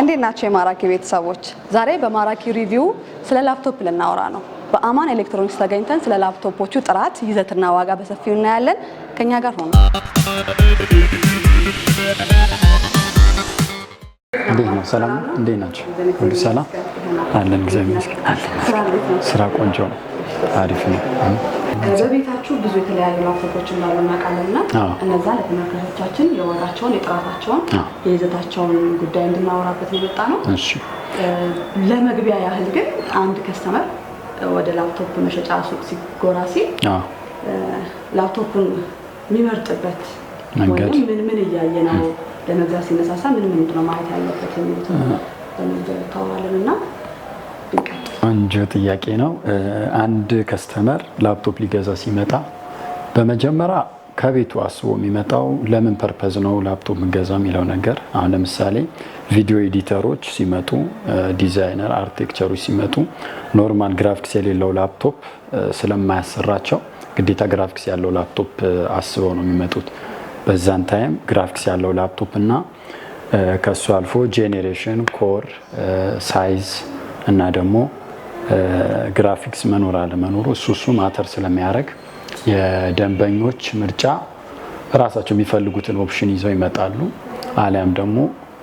እንዴት ናችሁ የማራኪ ቤተሰቦች? ዛሬ በማራኪ ሪቪው ስለ ላፕቶፕ ልናወራ ነው። በአማን ኤሌክትሮኒክስ ተገኝተን ስለ ላፕቶፖቹ ጥራት፣ ይዘትና ዋጋ በሰፊው እናያለን። ከኛ ጋር ሆኖ እንዴት ነው? ሰላም እንዴት ናችሁ? ሁሉ ሰላም አለን። እግዚአብሔር ይመስገን። ስራ ቆንጆ ነው፣ አሪፍ ነው። በቤታችሁ ብዙ የተለያዩ ላፕቶፖች እንዳሉ እናውቃለንና እነዛ ለተመልካቾቻችን የዋጋቸውን፣ የጥራታቸውን፣ የይዘታቸውን ጉዳይ እንድናወራበት የመጣ ነው። እሺ። ለመግቢያ ያህል ግን አንድ ከስተመር ወደ ላፕቶፕ መሸጫ ሱቅ ሲጎራ ሲል ላፕቶፑን የሚመርጥበት መንገድ ምን እያየ ነው ለመግዛት ሲነሳሳ ምን ነው ማየት ያለበት የሚሉትን በመንገድ ታወራለንና አንጆ ጥያቄ ነው። አንድ ከስተመር ላፕቶፕ ሊገዛ ሲመጣ በመጀመሪያ ከቤቱ አስቦ የሚመጣው ለምን ፐርፐዝ ነው ላፕቶፕ ምገዛ የሚለው ነገር። አሁን ለምሳሌ ቪዲዮ ኤዲተሮች ሲመጡ፣ ዲዛይነር አርኪቴክቸሮች ሲመጡ ኖርማል ግራፊክስ የሌለው ላፕቶፕ ስለማያሰራቸው ግዴታ ግራፊክስ ያለው ላፕቶፕ አስበው ነው የሚመጡት። በዛን ታይም ግራፊክስ ያለው ላፕቶፕ እና ከሱ አልፎ ጄኔሬሽን፣ ኮር፣ ሳይዝ እና ደግሞ ግራፊክስ መኖር አለመኖሩ እሱ ማተር ስለሚያደርግ የደንበኞች ምርጫ ራሳቸው የሚፈልጉትን ኦፕሽን ይዘው ይመጣሉ። አሊያም ደግሞ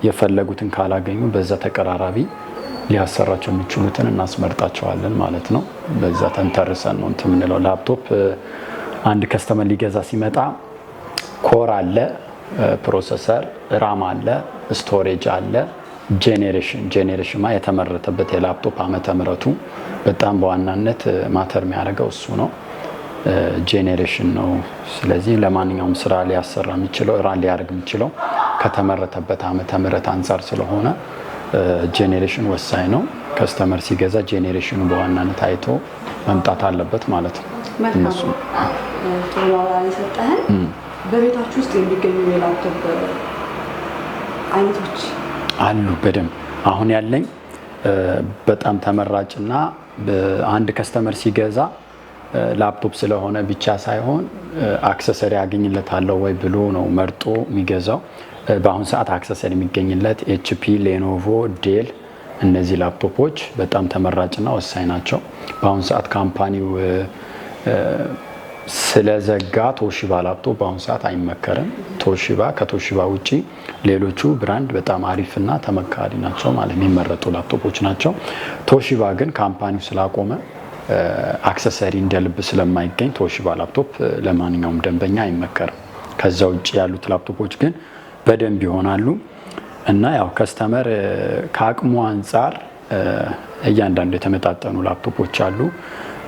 የፈለጉትን ካላገኙ በዛ ተቀራራቢ ሊያሰራቸው የሚችሉትን እናስመርጣቸዋለን ማለት ነው። በዛ ተንተርሰን ነው እንትን የምንለው። ላፕቶፕ አንድ ከስተመር ሊገዛ ሲመጣ ኮር አለ፣ ፕሮሰሰር፣ ራም አለ፣ ስቶሬጅ አለ፣ ጄኔሬሽን የተመረተበት የላፕቶፕ ዓመተ ምሕረቱ በጣም በዋናነት ማተር የሚያደርገው እሱ ነው። ጄኔሬሽን ነው። ስለዚህ ለማንኛውም ስራ ሊያሰራ የሚችለው ራን ሊያደርግ የሚችለው ከተመረተበት ዓመተ ምሕረት አንጻር ስለሆነ ጄኔሬሽን ወሳኝ ነው። ከስተመር ሲገዛ ጄኔሬሽኑ በዋናነት አይቶ መምጣት አለበት ማለት ነው። እነሱ በቤታችሁ ውስጥ የሚገኙ የላፕቶፕ አይነቶች አሉ? በደንብ አሁን ያለኝ በጣም ተመራጭና አንድ ከስተመር ሲገዛ ላፕቶፕ ስለሆነ ብቻ ሳይሆን አክሰሰሪ ያገኝለታለሁ ወይ ብሎ ነው መርጦ የሚገዛው። በአሁን ሰዓት አክሰሰሪ የሚገኝለት ኤችፒ፣ ሌኖቮ፣ ዴል እነዚህ ላፕቶፖች በጣም ተመራጭና ወሳኝ ናቸው። በአሁን ሰዓት ካምፓኒው ስለዘጋ ቶሺባ ላፕቶፕ በአሁኑ ሰዓት አይመከርም። ከቶሺባ ውጪ ሌሎቹ ብራንድ በጣም አሪፍና ተመካሪ ናቸው ማለት የሚመረጡ ላፕቶፖች ናቸው። ቶሺባ ግን ካምፓኒው ስላቆመ አክሰሰሪ እንደ ልብ ስለማይገኝ ቶሺባ ላፕቶፕ ለማንኛውም ደንበኛ አይመከርም። ከዛ ውጪ ያሉት ላፕቶፖች ግን በደንብ ይሆናሉ እና ያው ከስተመር ከአቅሙ አንጻር እያንዳንዱ የተመጣጠኑ ላፕቶፖች አሉ።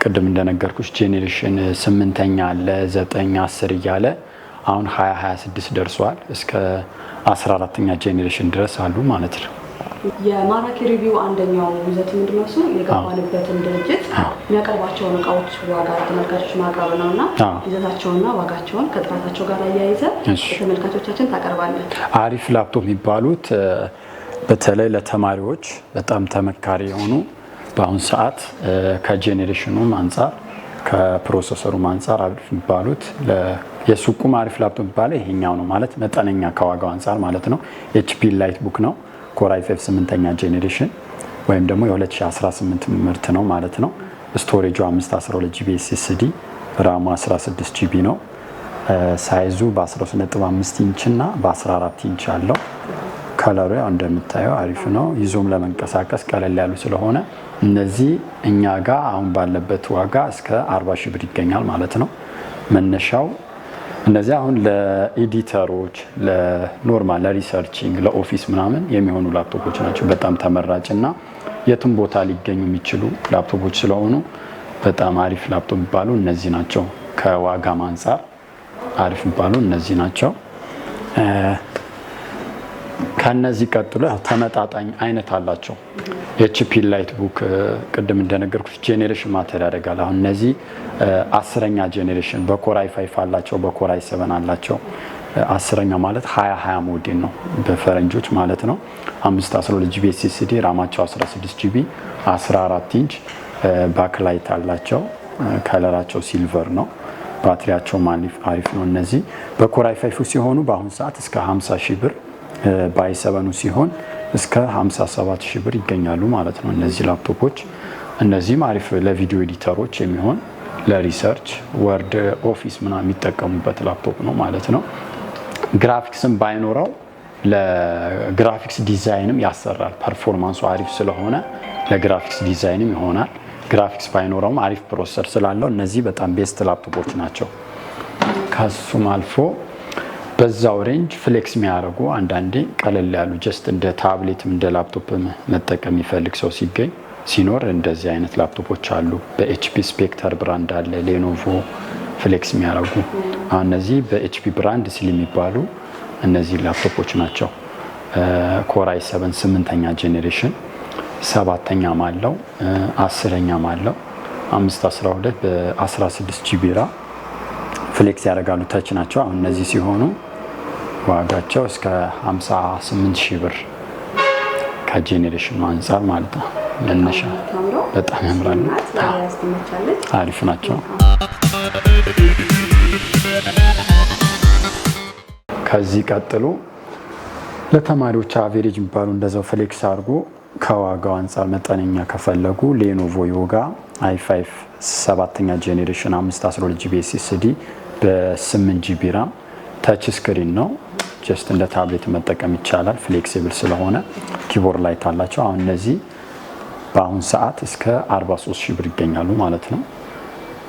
ቅድም እንደነገርኩሽ ጄኔሬሽን 8ኛ አለ፣ 9፣ 10 እያለ አሁን 2026 ደርሷል። እስከ 14ኛ ጄኔሬሽን ድረስ አሉ ማለት ነው። የማራኪ ሪቪው አንደኛው ይዘት ምንድነው? እሱ የገባንበትን ድርጅት የሚያቀርባቸውን እቃዎች ዋጋ ተመልካቾች ማቅረብ ነውና ይዘታቸውና ዋጋቸውን ከጥራታቸው ጋር አያይዘ ተመልካቾቻችን ታቀርባለን። አሪፍ ላፕቶፕ የሚባሉት በተለይ ለተማሪዎች በጣም ተመካሪ የሆኑ በአሁን ሰዓት ከጄኔሬሽኑም አንጻር ከፕሮሰሰሩም አንጻር አሪፍ የሚባሉት የሱቁም አሪፍ ላፕቶፕ የሚባለው ይሄኛው ነው ማለት መጠነኛ ከዋጋው አንጻር ማለት ነው። ኤችፒ ላይት ቡክ ነው። ኮር i5 8ኛ ጄኔሬሽን ወይም ደግሞ የ2018 ምርት ነው ማለት ነው። ስቶሬጁ 512 ጂቢ SSD፣ ራሙ 16 ጂቢ ነው። ሳይዙ በ13.5 ኢንች እና በ14 ኢንች አለው። ከለሩ ያው እንደምታየው አሪፍ ነው። ይዞም ለመንቀሳቀስ ቀለል ያሉ ስለሆነ እነዚህ እኛ ጋር አሁን ባለበት ዋጋ እስከ 40 ሺህ ብር ይገኛል ማለት ነው መነሻው። እነዚህ አሁን ለኤዲተሮች፣ ለኖርማል ለሪሰርቺንግ፣ ለኦፊስ ምናምን የሚሆኑ ላፕቶፖች ናቸው። በጣም ተመራጭ እና የትም ቦታ ሊገኙ የሚችሉ ላፕቶፖች ስለሆኑ በጣም አሪፍ ላፕቶፕ የሚባሉ እነዚህ ናቸው። ከዋጋም አንጻር አሪፍ የሚባሉ እነዚህ ናቸው። ከነዚህ ቀጥሎ ተመጣጣኝ አይነት አላቸው። ኤችፒ ላይት ቡክ ቅድም እንደነገርኩት ጄኔሬሽን ማተር ያደርጋል። አሁን እነዚህ 10ኛ ጄኔሬሽን በኮር i5 አላቸው፣ በኮር i7 አላቸው። 10ኛ ማለት 2020 ሞዴል ነው በፈረንጆች ማለት ነው። 512 ጂቢ SSD፣ ራማቸው 16 ጂቢ፣ 14 ኢንች ባክላይት አላቸው። ከለራቸው ሲልቨር ነው። ባትሪያቸው አሪፍ ነው። እነዚህ በኮር i5 ሲሆኑ በአሁን ሰዓት እስከ 50 ሺህ ብር ባይ7 ሲሆን እስከ 57000 ብር ይገኛሉ ማለት ነው እነዚህ ላፕቶፖች። እነዚህም አሪፍ ለቪዲዮ ኤዲተሮች የሚሆን ለሪሰርች ወርድ ኦፊስ ምናምን የሚጠቀሙበት ላፕቶፕ ነው ማለት ነው። ግራፊክስም ባይኖረው ለግራፊክስ ዲዛይንም ያሰራል። ፐርፎርማንሱ አሪፍ ስለሆነ ለግራፊክስ ዲዛይንም ይሆናል። ግራፊክስ ባይኖረውም አሪፍ ፕሮሰሰር ስላለው እነዚህ በጣም ቤስት ላፕቶፖች ናቸው። ከሱም አልፎ በዛው ሬንጅ ፍሌክስ የሚያደርጉ አንዳንዴ ቀለል ያሉ ጀስት እንደ ታብሌትም እንደ ላፕቶፕ መጠቀም የሚፈልግ ሰው ሲኖር እንደዚህ አይነት ላፕቶፖች አሉ። በኤችፒ ስፔክተር ብራንድ አለ፣ ሌኖቮ ፍሌክስ የሚያደርጉ እነዚህ በኤችፒ ብራንድ ሲል የሚባሉ እነዚህ ላፕቶፖች ናቸው። ኮራይ 7 8ኛ ጄኔሬሽን 7ኛም አለው 10ኛም አለው 512 በ16 ጂቢ ራም ፍሌክስ ያደርጋሉ። ተች ናቸው። አሁን እነዚህ ሲሆኑ ዋጋቸው እስከ 58000 ብር ከጄኔሬሽኑ አንጻር ማለት ነው። መነሻ በጣም ያምራሉ፣ አሪፍ ናቸው። ከዚህ ቀጥሎ ለተማሪዎች አቬሬጅ የሚባሉ እንደዛው ፍሌክስ አድርጎ ከዋጋው አንጻር መጠነኛ ከፈለጉ ሌኖቮ ዮጋ i5 7ኛ ጄኔሬሽን 512 ጂቢ ኤስኤስዲ በ8 ጂቢ ራም ታች ስክሪን ነው። ጀስት እንደ ታብሌት መጠቀም ይቻላል። ፍሌክሲብል ስለሆነ ኪቦርድ ላይት አላቸው። አሁን እነዚህ በአሁን ሰዓት እስከ 43000 ብር ይገኛሉ ማለት ነው።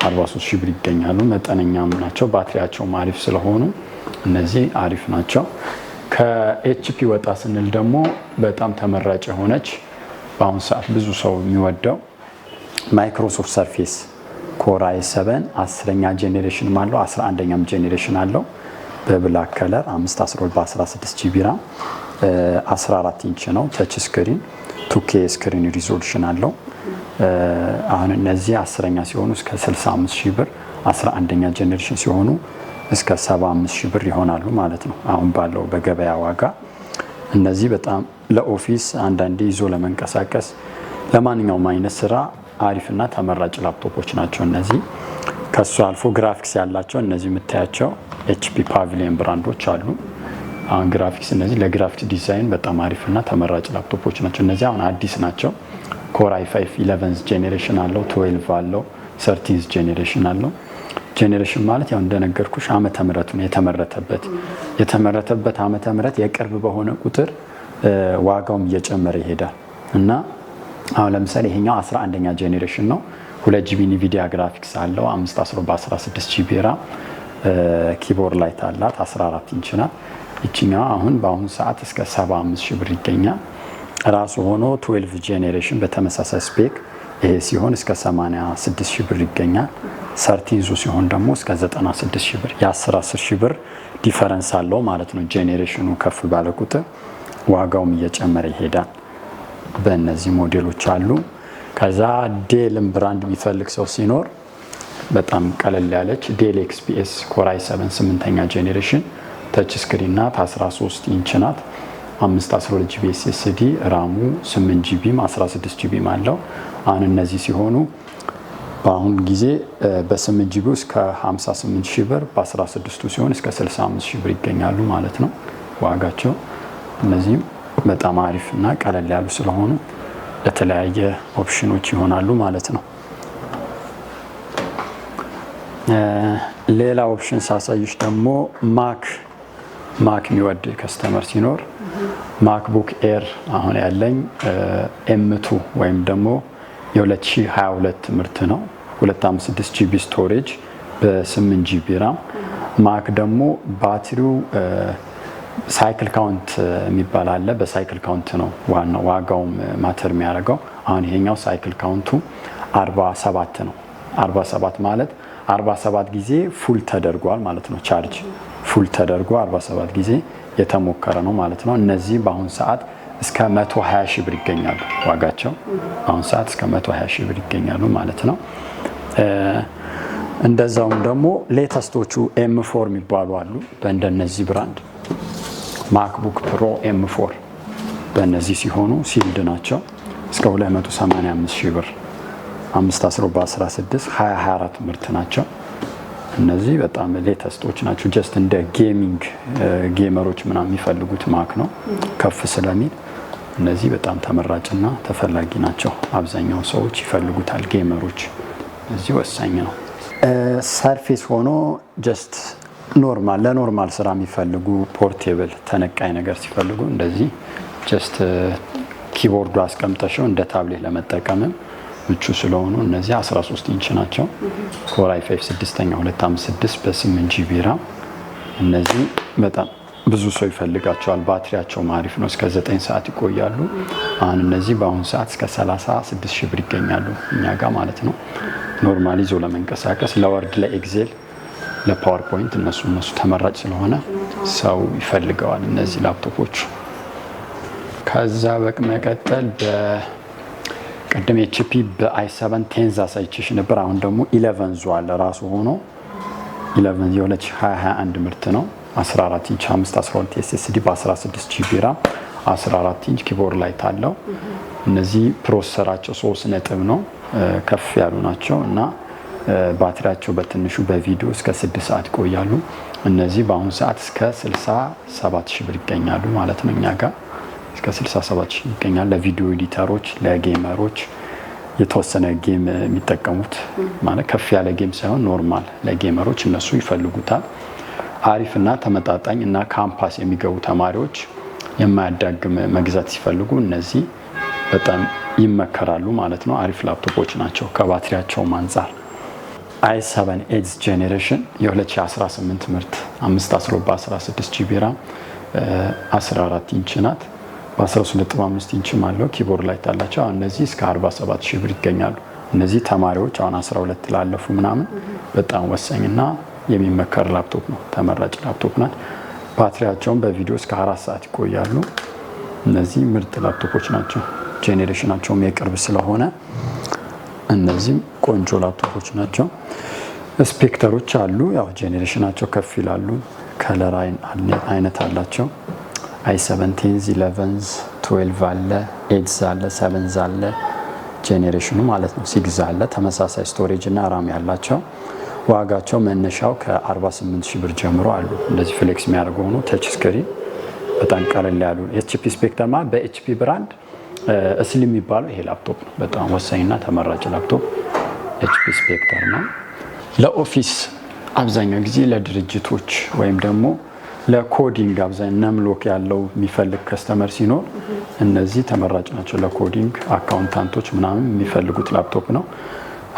43000 ብር ይገኛሉ። መጠነኛም ናቸው። ባትሪያቸውም አሪፍ ስለሆኑ እነዚህ አሪፍ ናቸው። ከኤችፒ ወጣ ስንል ደግሞ በጣም ተመራጭ የሆነች በአሁን ሰዓት ብዙ ሰው የሚወደው ማይክሮሶፍት ሰርፌስ ኮራይ 7 10ኛ ጄኔሬሽን አለው 11ኛም ጄኔሬሽን አለው። በብላክ ከለር 512 በ16 ጂቢ ራም 14 ኢንች ነው። ተች ስክሪን 2K ስክሪን ሪዞሉሽን አለው። አሁን እነዚህ 10ኛ ሲሆኑ እስከ 65000 ብር 11ኛ ጄኔሬሽን ሲሆኑ እስከ 75000 ብር ይሆናሉ ማለት ነው። አሁን ባለው በገበያ ዋጋ እነዚህ በጣም ለኦፊስ አንዳንዴ ይዞ ለመንቀሳቀስ ለማንኛውም አይነት ስራ አሪፍና ተመራጭ ላፕቶፖች ናቸው እነዚህ። ከሱ አልፎ ግራፊክስ ያላቸው እነዚህ የምታያቸው ኤችፒ ፓቪሊየን ብራንዶች አሉ። አሁን ግራፊክስ እነዚህ ለግራፊክስ ዲዛይን በጣም አሪፍና ተመራጭ ላፕቶፖች ናቸው። እነዚህ አሁን አዲስ ናቸው። ኮራይ 5 11 ጄኔሬሽን አለው 12 አለው 13 ጄኔሬሽን አለው። ጄኔሬሽን ማለት ያው እንደነገርኩሽ ዓመተ ምህረቱ ነው የተመረተበት ዓመተ ምህረት የቅርብ በሆነ ቁጥር ዋጋውም እየጨመረ ይሄዳል እና አሁን ለምሳሌ ይሄኛው 11ኛ ጄኔሬሽን ነው። 2 ጂቢ ኒቪዲያ ግራፊክስ አለው 512 በ16 ጂቢ ራም ኪቦርድ ላይት አላት 14 ኢንች ናት። እቺኛው አሁን በአሁኑ ሰዓት እስከ 75000 ብር ይገኛል። ራሱ ሆኖ 12 ጄኔሬሽን በተመሳሳይ ስፔክ ይሄ ሲሆን እስከ 86000 ብር ይገኛል። 13 ሲሆን ደግሞ እስከ 96000 ብር የ10000 ብር ዲፈረንስ አለው ማለት ነው። ጄኔሬሽኑ ከፍ ባለ ቁጥር ዋጋውም እየጨመረ ይሄዳል። በእነዚህ ሞዴሎች አሉ። ከዛ ዴልም ብራንድ የሚፈልግ ሰው ሲኖር በጣም ቀለል ያለች ዴል ኤክስፒኤስ ኮራይ 7 8ኛ ጄኔሬሽን ተች ስክሪን ናት 13 ኢንች ናት 512 ጂቢ ኤስኤስዲ ራሙ 8 ጂቢ 16 ጂቢ አለው። አሁን እነዚህ ሲሆኑ በአሁን ጊዜ በ8 ጂቢ እስከ 58000 ብር በ16ቱ ሲሆን እስከ 65000 ብር ይገኛሉ ማለት ነው ዋጋቸው። እነዚህም በጣም አሪፍ እና ቀለል ያሉ ስለሆኑ ለተለያየ ኦፕሽኖች ይሆናሉ ማለት ነው። ሌላ ኦፕሽን ሳሳይሽ ደግሞ ማክ የሚወድ ከስተመር ሲኖር ማክቡክ ኤር አሁን ያለኝ ኤም2 ወይም ደግሞ የ2022 ምርት ነው 256 ጂቢ ስቶሬጅ በ8 ጂቢ ራም ማክ ደግሞ ባትሪው ሳይክል ካውንት የሚባል አለ። በሳይክል ካውንት ነው ዋናው ዋጋውም ማተር የሚያደርገው። አሁን ይሄኛው ሳይክል ካውንቱ 47 ነው። 47 ማለት 47 ጊዜ ፉል ተደርጓል ማለት ነው። ቻርጅ ፉል ተደርጎ 47 ጊዜ የተሞከረ ነው ማለት ነው። እነዚህ በአሁን ሰዓት እስከ 120000 ብር ይገኛሉ ዋጋቸው። አሁን ሰዓት እስከ 120000 ብር ይገኛሉ ማለት ነው። እንደዛውም ደግሞ ሌተስቶቹ ኤም4 የሚባሉ አሉ። በእንደነዚህ ብራንድ ማክቡክ ፕሮ ኤም4 በእነዚህ ሲሆኑ ሲልድ ናቸው። እስከ 285000 ብር 512 በ16 2024 ምርት ናቸው። እነዚህ በጣም ሌተስቶች ናቸው። ጀስት እንደ ጌመሮች ምናምን የሚፈልጉት ማክ ነው ከፍ ስለሚል እነዚህ በጣም ተመራጭና ተፈላጊ ናቸው። አብዛኛው ሰዎች ይፈልጉታል፣ ጌመሮች። እዚህ ወሳኝ ነው። ሰርፌስ ሆኖ ጀስት ኖርማል ለኖርማል ስራ የሚፈልጉ ፖርቴብል ተነቃይ ነገር ሲፈልጉ እንደዚህ ጀስት ኪቦርዱ አስቀምጠሽው እንደ ታብሌት ለመጠቀምም ምቹ ስለሆኑ እነዚህ 13 ኢንች ናቸው። ኮር i5 6ኛ 256 በ8 ጂቢ ራም። እነዚህ በጣም ብዙ ሰው ይፈልጋቸዋል። ባትሪያቸው አሪፍ ነው፣ እስከ 9 ሰዓት ይቆያሉ። አሁን እነዚህ በአሁኑ ሰዓት እስከ 36 ሺህ ብር ይገኛሉ እኛ ጋር ማለት ነው። ኖርማሊ ይዞ ለመንቀሳቀስ ለወርድ፣ ለኤክሴል፣ ለፓወርፖይንት እነሱ ተመራጭ ስለሆነ ሰው ይፈልገዋል እነዚህ ላፕቶፖች። ከዛ በመቀጠል ቅድም ኤችፒ በi7 ቴንዝ አሳይቼሽ ነበር። አሁን ደግሞ 11 አለ ራሱ ሆኖ 11 የ2021 ምርት ነው። 14 ኢንች 512 ኤስኤስዲ በ16 ጂቢ ራም 14 ኢንች ኪቦርድ ላይት አለው። እነዚህ ፕሮሰሰራቸው 3 ነጥብ ነው፣ ከፍ ያሉ ናቸው እና ባትሪያቸው በትንሹ በቪዲዮ እስከ 6 ሰዓት ይቆያሉ። እነዚህ በአሁኑ ሰዓት እስከ 67 ሺህ ብር ይገኛሉ ማለት ነው እኛ ጋር እስከ 67 ሺህ ይገኛል። ለቪዲዮ ኤዲተሮች፣ ለጌመሮች የተወሰነ ጌም የሚጠቀሙት ማለት ከፍ ያለ ጌም ሳይሆን ኖርማል ለጌመሮች እነሱ ይፈልጉታል። አሪፍና ተመጣጣኝ እና ካምፓስ የሚገቡ ተማሪዎች የማያዳግም መግዛት ሲፈልጉ እነዚህ በጣም ይመከራሉ ማለት ነው። አሪፍ ላፕቶፖች ናቸው ከባትሪያቸውም አንጻር። i7 8th ጄኔሬሽን የ2018 ምርት 512 በ16 ጂቢ ራም 14 ኢንች ናት። በ13.5 ኢንችም አለው ኪቦርድ ላይ ታላቸው። አሁን እነዚህ እስከ 47 ሺህ ብር ይገኛሉ። እነዚህ ተማሪዎች አሁን 12 ላለፉ ምናምን በጣም ወሳኝና የሚመከር ላፕቶፕ ነው። ተመራጭ ላፕቶፕ ናት። ባትሪያቸውን በቪዲዮ እስከ 4 ሰዓት ይቆያሉ። እነዚህ ምርጥ ላፕቶፖች ናቸው። ጄኔሬሽናቸውም የቅርብ ስለሆነ እነዚህም ቆንጆ ላፕቶፖች ናቸው። ስፔክተሮች አሉ። ያው ጄኔሬሽናቸው ከፍ ይላሉ። ከለር አይነት አላቸው። i7 10 11 12 አለ፣ 8 አለ፣ 7 አለ ጄኔሬሽኑ ማለት ነው። 6 አለ። ተመሳሳይ ስቶሬጅ እና ራም ያላቸው። ዋጋቸው መነሻው ከ48 ሺህ ብር ጀምሮ አሉ። እንደዚህ ፍሌክስ የሚያደርጉ ሆኖ ተች ስክሪን በጣም ቀለል ያሉ ኤችፒ ስፔክተር ማለት በኤችፒ ብራንድ እስሊም የሚባለው ይሄ ላፕቶፕ ነው። በጣም ወሳኝና ተመራጭ ላፕቶፕ ኤችፒ ስፔክተር ነው። ለኦፊስ አብዛኛው ጊዜ ለድርጅቶች ወይም ደግሞ ለኮዲንግ አብዛኛው ነምሎክ ያለው የሚፈልግ ከስተመር ሲኖር እነዚህ ተመራጭ ናቸው። ለኮዲንግ አካውንታንቶች ምናምን የሚፈልጉት ላፕቶፕ ነው።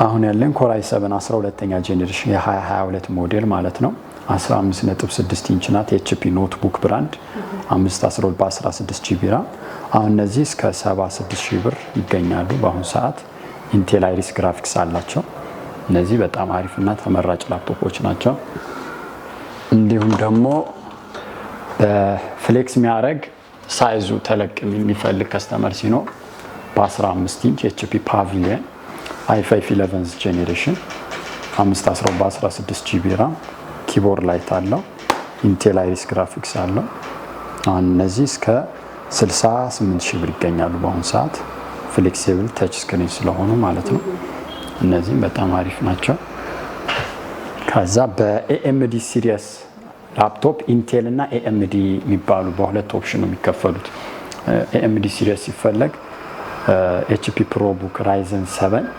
አሁን ያለን ኮር i7 12ኛ ጄኔሬሽን የ2022 ሞዴል ማለት ነው። 15.6 ኢንች ናት። ኤችፒ ኖትቡክ ብራንድ 512 በ16 ጂቢ ራም። አሁን እነዚህ እስከ 76 ሺህ ብር ይገኛሉ በአሁኑ ሰዓት። ኢንቴል አይሪስ ግራፊክስ አላቸው። እነዚህ በጣም አሪፍና ተመራጭ ላፕቶፖች ናቸው። እንዲሁም ደግሞ በፍሌክስ የሚያደርግ ሳይዙ ተለቅ የሚፈልግ ከስተመር ሲኖር በ15 ኢንች ኤችፒ ፓቪሊየን i5 11 ጄኔሬሽን 512 በ16 ጂቢ ራም ኪቦርድ ላይት አለው። ኢንቴል አይሪስ ግራፊክስ አለው። አሁን እነዚህ እስከ 68 ሺህ ብር ይገኛሉ በአሁኑ ሰዓት። ፍሌክሲብል ተች ስክሪን ስለሆኑ ማለት ነው። እነዚህም በጣም አሪፍ ናቸው። ከዛ በኤኤምዲ ሲሪየስ ላፕቶፕ ኢንቴል እና ኤኤምዲ የሚባሉ በሁለት ኦፕሽን ነው የሚከፈሉት። ኤኤምዲ ሲሪየስ ሲፈለግ ኤችፒ ፕሮ ቡክ ራይዘን 7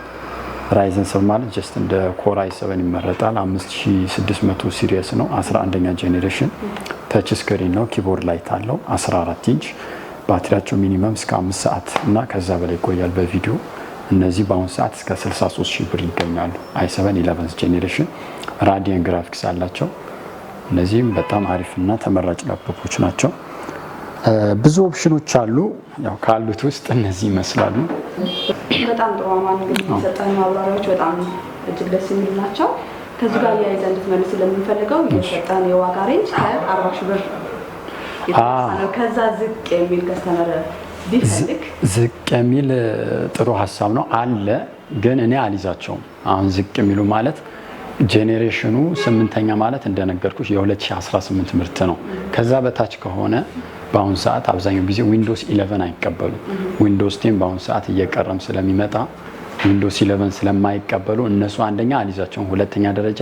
ማለት ጀስት እንደ ኮር i7 ይመረጣል። 5600 ሲሪየስ ነው። 11ኛ ጄኔሬሽን ተች ስክሪን ነው። ኪቦርድ ላይት አለው። 14 ኢንች ባትሪያቸው ሚኒመም እስከ 5 ሰዓት እና ከዛ በላይ ይቆያል በቪዲዮ። እነዚህ በአሁኑ ሰዓት እስከ 63 ሺህ ብር ይገኛሉ። i7 11 ጄኔሬሽን ራዲየን ግራፊክስ አላቸው። እነዚህም በጣም አሪፍና ተመራጭ ላፕቶፖች ናቸው። ብዙ ኦፕሽኖች አሉ። ያው ካሉት ውስጥ እነዚህ ይመስላሉ። በጣም ጥሩ አማን እንግዲህ የሰጠን ማብራሪያዎች በጣም እጅግ ደስ የሚሉ ናቸው። ከዚህ ጋር ያይዘን እንድትመልስ ለምንፈልገው የሰጠን የዋጋ ሬንጅ ከ40 ሺህ ብር ነው። ከዛ ዝቅ የሚል ከስተመር ቢፈልግ ዝቅ የሚል ጥሩ ሀሳብ ነው አለ፣ ግን እኔ አልይዛቸውም። አሁን ዝቅ የሚሉ ማለት ጄኔሬሽኑ 8ኛ ማለት እንደነገርኩሽ የ2018 ምርት ነው። ከዛ በታች ከሆነ በአሁኑ ሰዓት አብዛኛው ጊዜ ዊንዶውስ 11 አይቀበሉም። ዊንዶውስ 10 በአሁኑ ሰዓት እየቀረም ስለሚመጣ ዊንዶውስ 11 ስለማይቀበሉ እነሱ አንደኛ አልይዛቸውም። ሁለተኛ ደረጃ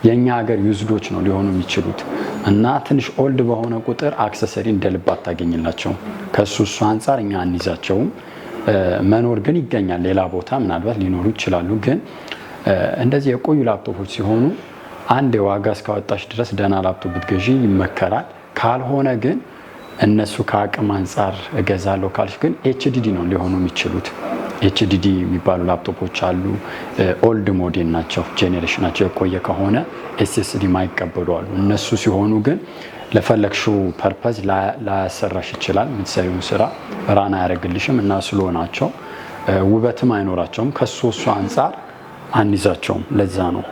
የኛ ሀገር ዩዝዶች ነው ሊሆኑ የሚችሉት። እና ትንሽ ኦልድ በሆነ ቁጥር አክሰሰሪ እንደልብ አታገኝላቸውም። ከሱ አንፃር እኛ አንይዛቸውም። መኖር ግን ይገኛል ሌላ ቦታ ምናልባት ሊኖሩ ይችላሉ። ግን እንደዚህ የቆዩ ላፕቶፖች ሲሆኑ አንድ የዋጋ እስካወጣሽ ድረስ ደህና ላፕቶፕ ብትገዢ ይመከራል። ካልሆነ ግን እነሱ ከአቅም አንፃር እገዛለሁ ካልሽ ግን ኤችዲዲ ነው ሊሆኑ የሚችሉት። ኤችዲዲ የሚባሉ ላፕቶፖች አሉ። ኦልድ ሞዴል ናቸው፣ ጄኔሬሽናቸው የቆየ ከሆነ ኤስኤስዲ ማይቀበሉ አሉ። እነሱ ሲሆኑ ግን ለፈለግሽው ፐርፐዝ ላያሰራሽ ይችላል። የምትሰሪውን ስራ ራን አያደርግልሽም እና ስሎ ናቸው፣ ውበትም አይኖራቸውም። ከሶስቱ አንፃር አንይዛቸውም። ለዛ ነው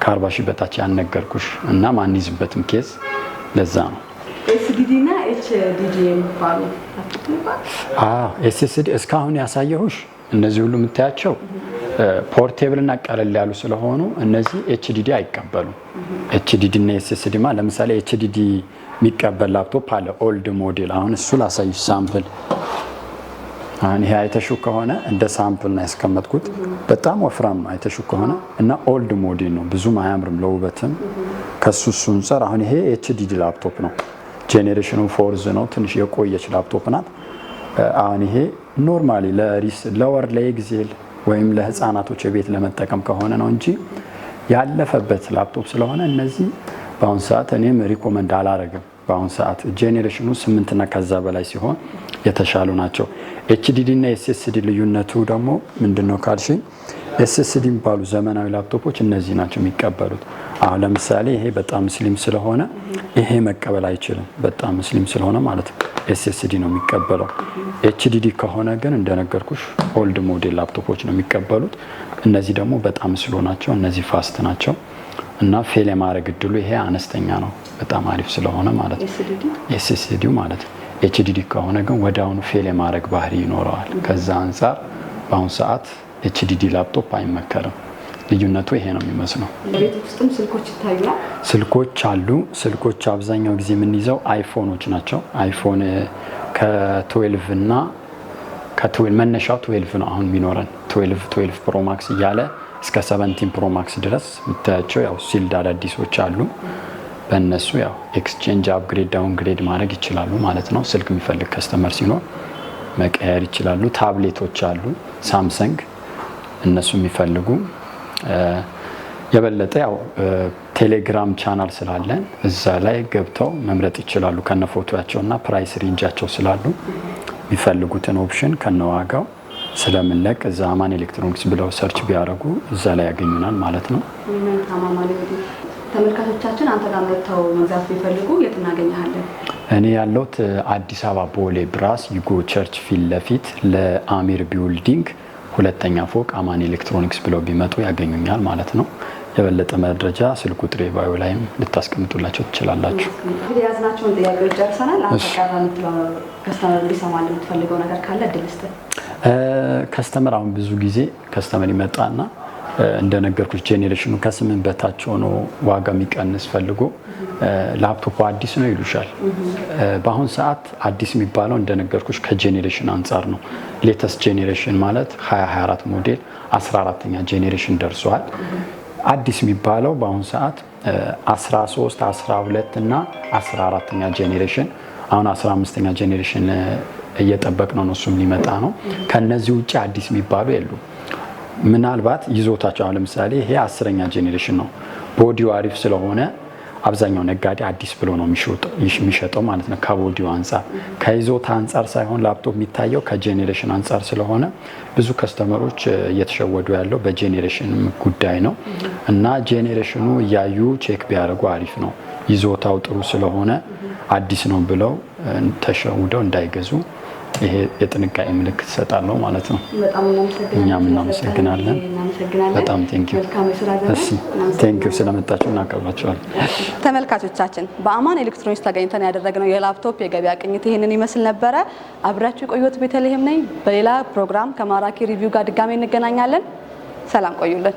ከ40 ሺህ በታች ያልነገርኩሽ እና ማንይዝበትም ኬዝ ለዛ ነው። ኤስዲዲ እና ኤችዲዲ የሚባሉ ኤስኤስዲ እስካሁን ያሳየሁሽ እነዚህ ሁሉ የምታያቸው ፖርቴብል እና ቀለል ያሉ ስለሆኑ እነዚህ ኤችዲዲ አይቀበሉም። ኤችዲዲ እና ኤስኤስዲ ለምሳሌ ኤችዲዲ የሚቀበል ላፕቶፕ አለ ኦልድ ሞዴል። አሁን እሱ ላሳይሽ ሳምፕል። አሁን ይሄ አይተሽው ከሆነ እንደ ሳምፕል ነው ያስቀመጥኩት። በጣም ወፍራም ነው አይተሽው ከሆነ እና ኦልድ ሞዴል ነው፣ ብዙም አያምርም ለውበትም። ከሱ አንፃር አሁን ይሄ ኤችዲዲ ላፕቶፕ ነው፣ ጄኔሬሽኑ ፎርዝ ነው፣ ትንሽ የቆየች ላፕቶፕ ናት። አሁን ይሄ ኖርማሊ ለወር ለኤግዜል ወይም ለህፃናቶች የቤት ለመጠቀም ከሆነ ነው እንጂ ያለፈበት ላፕቶፕ ስለሆነ እነዚህ በአሁን ሰዓት እኔም ሪኮመንድ አላረግም። በአሁን ሰዓት ጄኔሬሽኑ 8 እና ከዛ በላይ ሲሆን የተሻሉ ናቸው። ኤችዲዲ እና ኤስኤስዲ ልዩነቱ ደግሞ ምንድነው ካልሽኝ፣ ኤስኤስዲ የሚባሉ ዘመናዊ ላፕቶፖች እነዚህ ናቸው የሚቀበሉት። አሁን ለምሳሌ ይሄ በጣም ስሊም ስለሆነ ይሄ መቀበል አይችልም። በጣም ስሊም ስለሆነ ማለት ነው ኤስኤስዲ ነው የሚቀበለው። ኤችዲዲ ከሆነ ግን እንደነገርኩሽ ኦልድ ሞዴል ላፕቶፖች ነው የሚቀበሉት። እነዚህ ደግሞ በጣም ስሎ ናቸው፣ እነዚህ ፋስት ናቸው እና ፌል የማድረግ እድሉ ይሄ አነስተኛ ነው፣ በጣም አሪፍ ስለሆነ ማለት ነው ኤስኤስዲው ማለት ነው። ኤችዲዲ ከሆነ ግን ወዲያውኑ ፌል የማድረግ ባህሪ ይኖረዋል። ከዛ አንፃር በአሁኑ ሰዓት ኤችዲዲ ላፕቶፕ አይመከርም። ልዩነቱ ይሄ ነው የሚመስለው። ቤት ውስጥም ስልኮች ይታዩናል። ስልኮች አሉ። ስልኮች አብዛኛው ጊዜ የምንይዘው አይፎኖች ናቸው። አይፎን ከ12 እና ከ12 መነሻው 12 ነው አሁን የሚኖረን 12 ፕሮ ማክስ እያለ እስከ 17 ፕሮ ማክስ ድረስ የምታያቸው ያው ሲልድ አዳዲሶች አሉ። በእነሱ ያው ኤክስቼንጅ አፕግሬድ ዳውንግሬድ ማድረግ ይችላሉ ማለት ነው። ስልክ የሚፈልግ ከስተመር ሲኖር መቀየር ይችላሉ። ታብሌቶች አሉ ሳምሰንግ፣ እነሱ የሚፈልጉ የበለጠ ያው ቴሌግራም ቻናል ስላለን እዛ ላይ ገብተው መምረጥ ይችላሉ ከነፎቶያቸውና ፕራይስ ሬንጃቸው ስላሉ የሚፈልጉትን ኦፕሽን ከነዋጋው ስለምንለቅ እዛ አማን ኤሌክትሮኒክስ ብለው ሰርች ቢያደርጉ እዛ ላይ ያገኙናል ማለት ነው። ተመልካቾቻችን አንተ ጋር መጥተው መግዛት ቢፈልጉ የት እናገኛለን? እኔ ያለሁት አዲስ አበባ ቦሌ ብራስ ዩጎ ቸርች ፊት ለፊት ለአሚር ቢልዲንግ ሁለተኛ ፎቅ አማን ኤሌክትሮኒክስ ብለው ቢመጡ ያገኙኛል ማለት ነው። የበለጠ መረጃ ስልክ ቁጥሬ ባዮ ላይም ልታስቀምጡላቸው ትችላላችሁ። እንግዲህ ያዝናቸውን ጥያቄዎች ጨርሰናል። አንተ ጋር የምትለው ከስተመር ሊሰማል የምትፈልገው ነገር ካለ እድል ስጥ። ከስተመር አሁን ብዙ ጊዜ ከስተመር ይመጣና እንደነገርኩሽ ጄኔሬሽኑ ከ8 በታች ሆኖ ዋጋ የሚቀንስ ፈልጎ ላፕቶፕ አዲስ ነው ይሉሻል። በአሁን ሰዓት አዲስ የሚባለው እንደነገርኩሽ ከጄኔሬሽን አንጻር ነው። ሌተስት ጄኔሬሽን ማለት 2024 ሞዴል 14ኛ ጄኔሬሽን ደርሷል። አዲስ የሚባለው በአሁን ሰዓት 13፣ 12 እና 14ኛ ጄኔሬሽን፣ አሁን 15ኛ ጄኔሬሽን እየጠበቅነው ነው፣ እሱም ሊመጣ ነው። ከነዚህ ውጪ አዲስ የሚባሉ የሉም። ምናልባት ይዞታቸው አሁን ለምሳሌ ይሄ 10ኛ ጄኔሬሽን ነው። ቦዲው አሪፍ ስለሆነ አብዛኛው ነጋዴ አዲስ ብሎ ነው የሚሸጠው ማለት ነው። ከቦዲው አንጻር ከይዞታ አንጻር ሳይሆን ላፕቶፕ የሚታየው ከጄኔሬሽን አንጻር ስለሆነ ብዙ ከስተመሮች እየተሸወዱ ያለው በጄኔሬሽን ጉዳይ ነው እና ጄኔሬሽኑ እያዩ ቼክ ቢያደርጉ አሪፍ ነው። ይዞታው ጥሩ ስለሆነ አዲስ ነው ብለው ተሸውደው እንዳይገዙ ይሄ የጥንቃቄ ምልክት ሰጣለው ማለት ነው። እኛም እናመሰግናለን። በጣም ቴንኪው ስለመጣችሁ እናቀርባችኋለን። ተመልካቾቻችን በአማን ኤሌክትሮኒክስ ተገኝተን ያደረግነው የላፕቶፕ የገበያ ቅኝት ይህንን ይመስል ነበረ። አብራችሁ የቆየሁት ቤተልሔም ነኝ። በሌላ ፕሮግራም ከማራኪ ሪቪው ጋር ድጋሜ እንገናኛለን። ሰላም ቆዩልን።